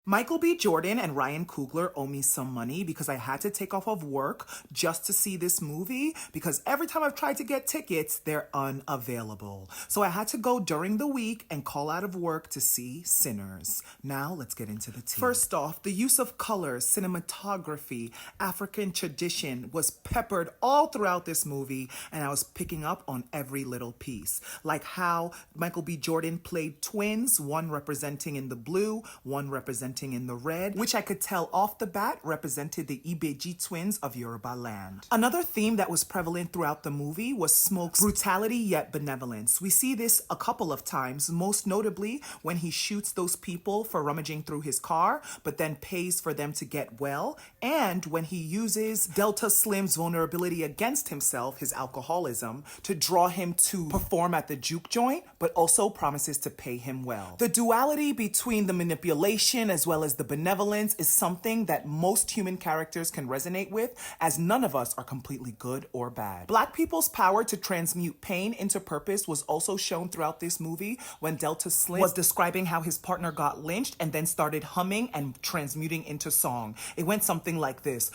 Michael B. Jordan and Ryan Coogler owe me some money because I had to take off of work just to see this movie because every time I've tried to get tickets, they're unavailable. So I had to go during the week and call out of work to see Sinners. Now let's get into the tea. First off, the use of colors, cinematography, African tradition was peppered all throughout this movie, and I was picking up on every little piece. Like how Michael B. Jordan played twins, one representing in the blue, one representing in the red, which I could tell off the bat represented the Ibeji twins of Yoruba land. Another theme that was prevalent throughout the movie was Smoke's brutality yet benevolence. We see this a couple of times, most notably when he shoots those people for rummaging through his car, but then pays for them to get well, and when he uses Delta Slim's vulnerability against himself, his alcoholism, to draw him to perform at the juke joint, but also promises to pay him well. The duality between the manipulation as well as the benevolence is something that most human characters can resonate with, as none of us are completely good or bad. Black people's power to transmute pain into purpose was also shown throughout this movie when Delta Slim was describing how his partner got lynched and then started humming and transmuting into song. It went something like this.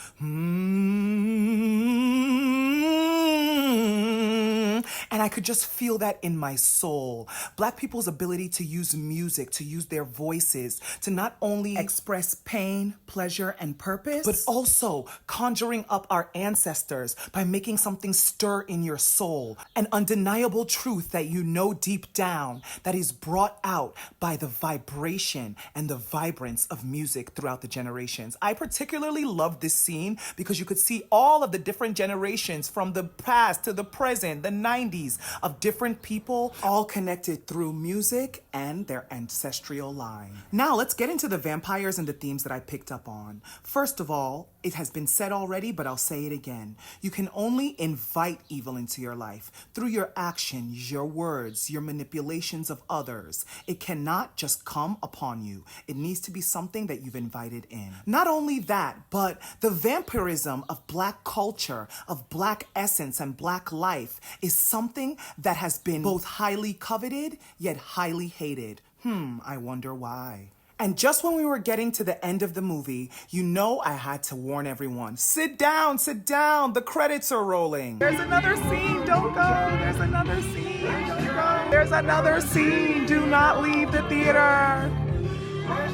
And I could just feel that in my soul. Black people's ability to use music, to use their voices, to not only express pain, pleasure, and purpose, but also conjuring up our ancestors by making something stir in your soul. An undeniable truth that you know deep down that is brought out by the vibration and the vibrance of music throughout the generations. I particularly loved this scene because you could see all of the different generations from the past to the present, the 90s, of different people, all connected through music and their ancestral line. Now let's get into the vampires and the themes that I picked up on. First of all, it has been said already, but I'll say it again. You can only invite evil into your life through your actions, your words, your manipulations of others. It cannot just come upon you. It needs to be something that you've invited in. Not only that, but the vampirism of Black culture, of Black essence and Black life is something that has been both highly coveted yet highly hated. I wonder why. And just when we were getting to the end of the movie, you know I had to warn everyone, sit down, the credits are rolling. There's another scene, don't go. There's another scene, don't go. There's another scene, do not leave the theater.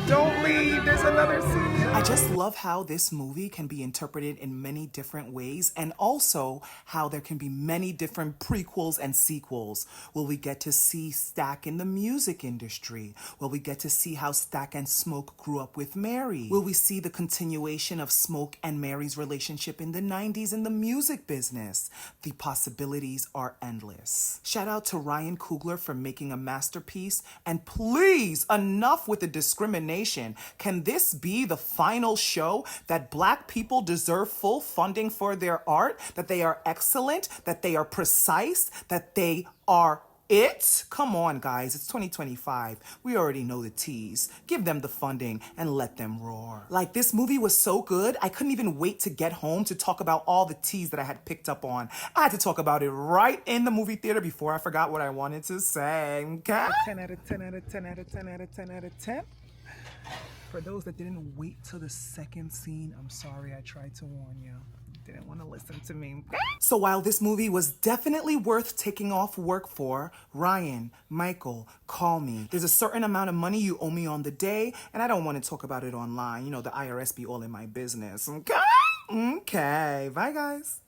Don't leave, there's another scene. I just love how this movie can be interpreted in many different ways, and also how there can be many different prequels and sequels. Will we get to see Stack in the music industry? Will we get to see how Stack and Smoke grew up with Mary? Will we see the continuation of Smoke and Mary's relationship in the 90s in the music business? The possibilities are endless. Shout out to Ryan Coogler for making a masterpiece, and please, enough with the discrimination. Can this be the final show that Black people deserve full funding for their art, that they are excellent, that they are precise, that they are it? Come on, guys, it's 2025. We already know the teas. Give them the funding and let them roar. Like, this movie was so good, I couldn't even wait to get home to talk about all the teas that I had picked up on. I had to talk about it right in the movie theater before I forgot what I wanted to say. Okay? 10 out of 10 out of 10 out of 10 out of 10 out of 10. For those that didn't wait till the second scene, I'm sorry, I tried to warn you. Didn't want to listen to me. So while this movie was definitely worth taking off work for, Ryan, Michael, call me. There's a certain amount of money you owe me on the day, and I don't want to talk about it online. You know, the IRS be all in my business. Okay? Okay. Bye, guys.